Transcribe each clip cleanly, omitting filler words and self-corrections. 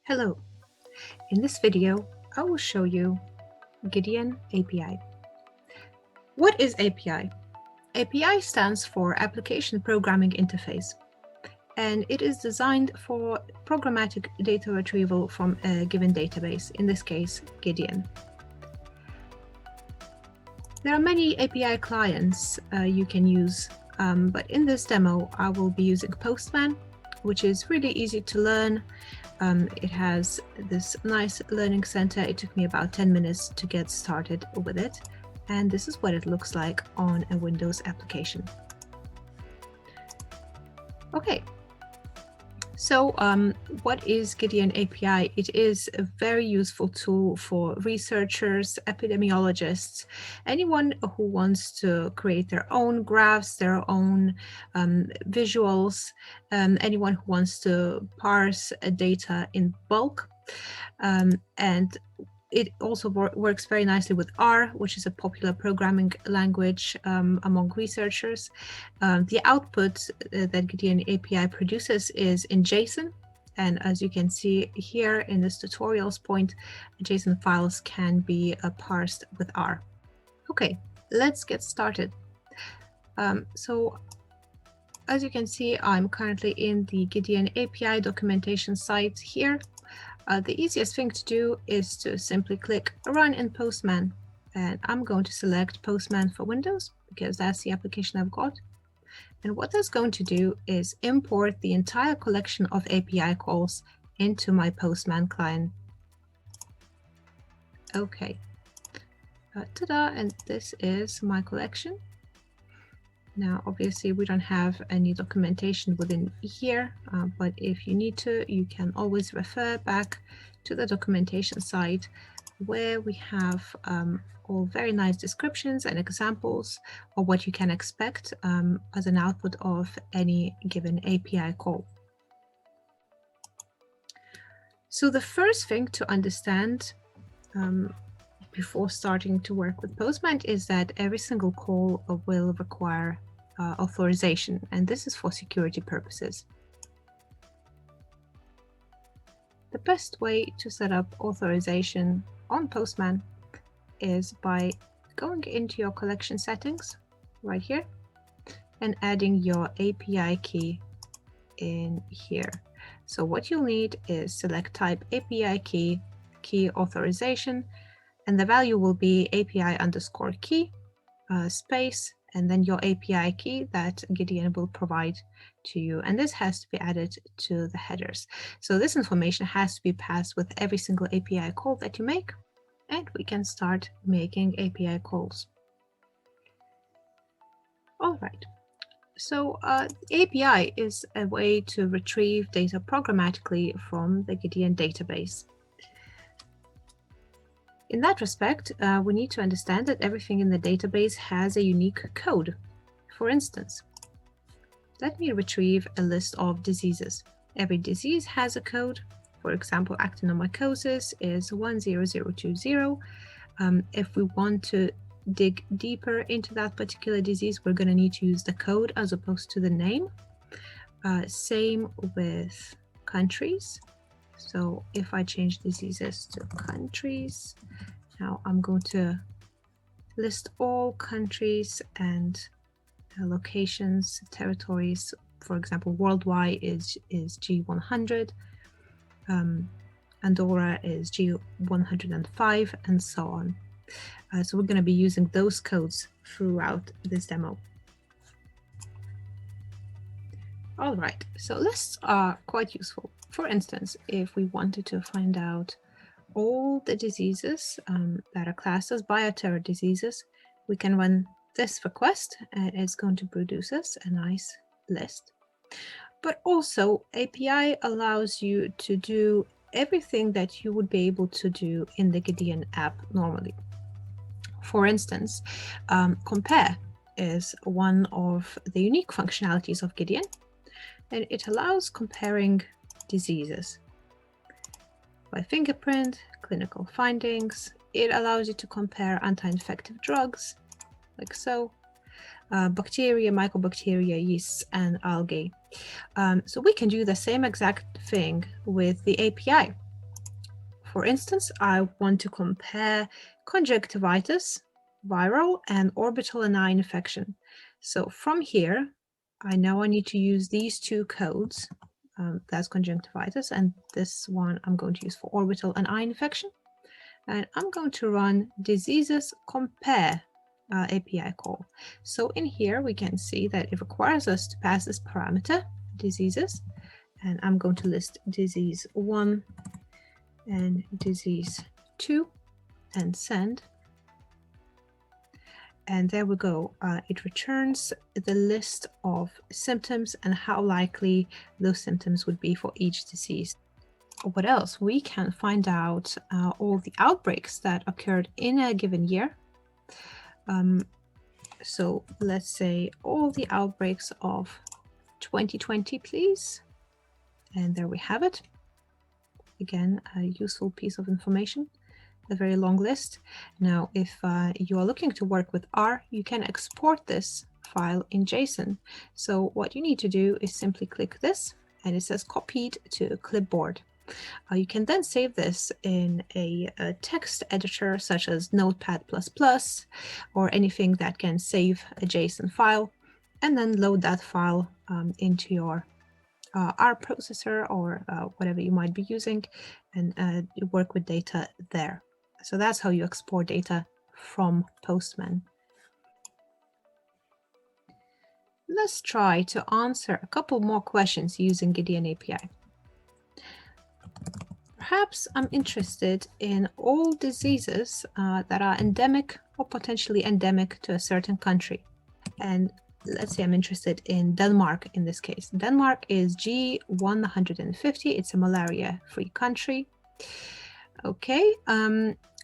Hello, in this video, I will show you GIDEON API. What is API? API stands for Application Programming Interface, and it is designed for programmatic data retrieval from a given database, in this case, GIDEON. There are many API clients you can use, but in this demo, I will be using Postman, which is really easy to learn. It has this nice learning center. It took me about 10 minutes to get started with it. And this is what it looks like on a Windows application. Okay, so what is GIDEON API? It is a very useful tool for researchers, epidemiologists, anyone who wants to create their own graphs, their own visuals, anyone who wants to parse data in bulk. And it also works very nicely with R, which is a popular programming language among researchers. The output that GIDEON API produces is in JSON. And as you can see here in this tutorial's point, JSON files can be parsed with R. Okay, let's get started. So as you can see, I'm currently in the GIDEON API documentation site here. The easiest thing to do is to simply click Run in Postman, and I'm going to select Postman for Windows because that's the application I've got. And what that's going to do is import the entire collection of API calls into my Postman client. Okay, ta-da, and this is my collection. Now, obviously, we don't have any documentation within here, but if you need to, you can always refer back to the documentation site where we have all very nice descriptions and examples of what you can expect as an output of any given API call. So the first thing to understand before starting to work with Postman is that every single call will require authorization, and this is for security purposes. The best way to set up authorization on Postman is by going into your collection settings right here and adding your API key in here. So what you'll need is select type API key authorization, and the value will be API_key space, and then your API key that GIDEON will provide to you. And this has to be added to the headers. So this information has to be passed with every single API call that you make, and we can start making API calls. All right. So API is a way to retrieve data programmatically from the GIDEON database. In that respect, we need to understand that everything in the database has a unique code. For instance, let me retrieve a list of diseases. Every disease has a code. For example, actinomycosis is 10020. If we want to dig deeper into that particular disease, we're going to need to use the code as opposed to the name. Same with countries. So if I change diseases to countries, now I'm going to list all countries and locations, territories. For example, worldwide is G100, Andorra is G105, and so on. So we're going to be using those codes throughout this demo. All right, so lists are quite useful. For instance, if we wanted to find out all the diseases that are classed as bioterror diseases, we can run this request and it's going to produce us a nice list. But also, API allows you to do everything that you would be able to do in the GIDEON app normally. For instance, compare is one of the unique functionalities of GIDEON, and it allows comparing diseases by fingerprint, clinical findings. It allows you to compare anti-infective drugs, like so, bacteria, mycobacteria, yeasts, and algae. So we can do the same exact thing with the API. For instance, I want to compare conjunctivitis, viral, and orbital and eye infection. So from here, I know I need to use these two codes. That's conjunctivitis, and this one I'm going to use for orbital and eye infection. And I'm going to run diseases compare API call. So in here, we can see that it requires us to pass this parameter, diseases, and I'm going to list disease 1 and disease 2 and send. And there we go. It returns the list of symptoms and how likely those symptoms would be for each disease. What else? We can find out all the outbreaks that occurred in a given year. So let's say all the outbreaks of 2020, please. And there we have it. Again, a useful piece of information, a very long list. Now, if you are looking to work with R, you can export this file in JSON. So what you need to do is simply click this, and it says copied to clipboard. You can then save this in a text editor such as Notepad++ or anything that can save a JSON file, and then load that file into your R processor or whatever you might be using, and work with data there. So that's how you export data from Postman. Let's try to answer a couple more questions using GIDEON API. Perhaps I'm interested in all diseases that are endemic or potentially endemic to a certain country. And let's say I'm interested in Denmark in this case. Denmark is G150. It's a malaria-free country. Okay,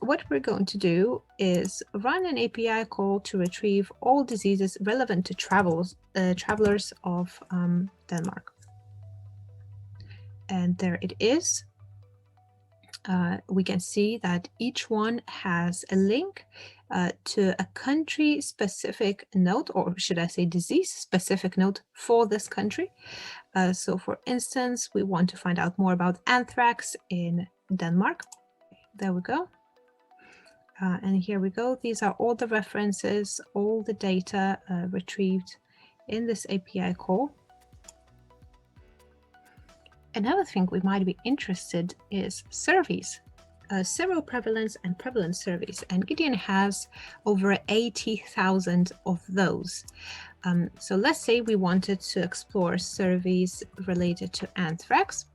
what we're going to do is run an API call to retrieve all diseases relevant to travelers of Denmark. And there it is. We can see that each one has a link to a country-specific node, or should I say disease-specific node for this country. So for instance, we want to find out more about anthrax in Denmark. There we go. And here we go. These are all the references, all the data retrieved in this API call. Another thing we might be interested is surveys, seroprevalence and prevalence surveys, and GIDEON has over 80,000 of those. So let's say we wanted to explore surveys related to anthrax.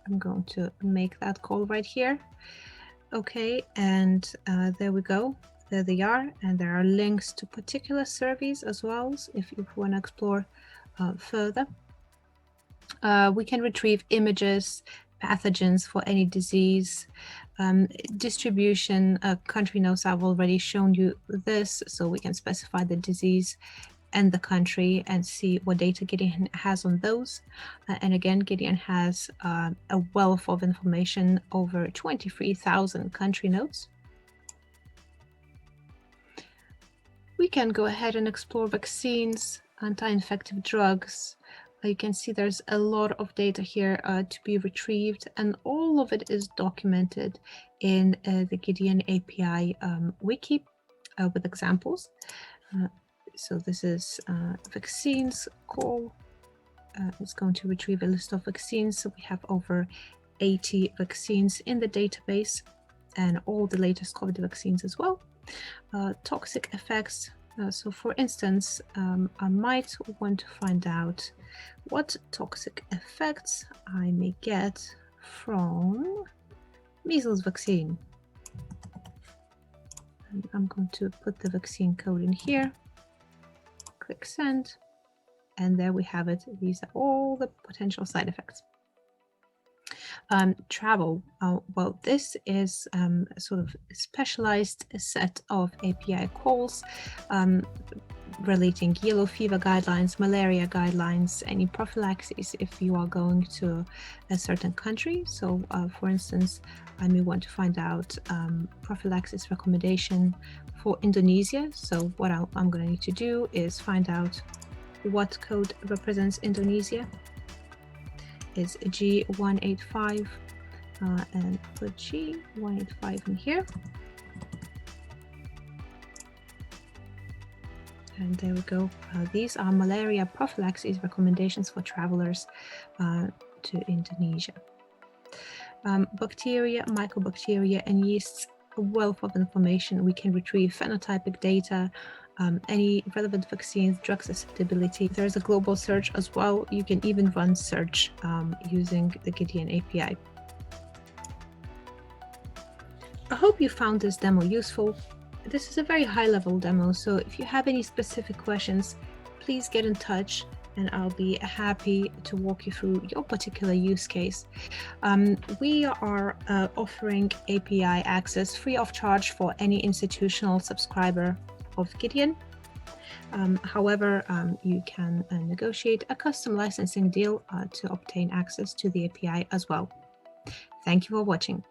I'm going to make that call right here. Okay, and there we go. There they are, and there are links to particular surveys as well, if you want to explore further. We can retrieve images, pathogens for any disease, distribution, country nodes. I've already shown you this, so we can specify the disease and the country and see what data GIDEON has on those. And again, GIDEON has a wealth of information, over 23,000 country nodes. We can go ahead and explore vaccines, anti-infective drugs. You can see there's a lot of data here to be retrieved, and all of it is documented in the GIDEON API wiki with examples. So this is vaccines call. It's going to retrieve a list of vaccines. So we have over 80 vaccines in the database, and all the latest COVID vaccines as well. Toxic effects. So for instance, I might want to find out what toxic effects I may get from measles vaccine. And I'm going to put the vaccine code in here, click send, and there we have it. These are all the potential side effects. Travel, well, this is a sort of specialized set of API calls relating yellow fever guidelines, malaria guidelines, any prophylaxis if you are going to a certain country. So for instance, I may want to find out prophylaxis recommendation for Indonesia. So what I'm going to need to do is find out what code represents Indonesia. Is G185, and put G185 in here. And there we go. These are malaria prophylaxis recommendations for travelers to Indonesia. Bacteria, mycobacteria, and yeasts, a wealth of information. We can retrieve phenotypic data, any relevant vaccines, drug susceptibility. There's a global search as well. You can even run search using the GIDEON API. I hope you found this demo useful. This is a very high-level demo, so if you have any specific questions, please get in touch and I'll be happy to walk you through your particular use case. We are offering API access free of charge for any institutional subscriber of GIDEON. However, you can negotiate a custom licensing deal to obtain access to the API as well. Thank you for watching.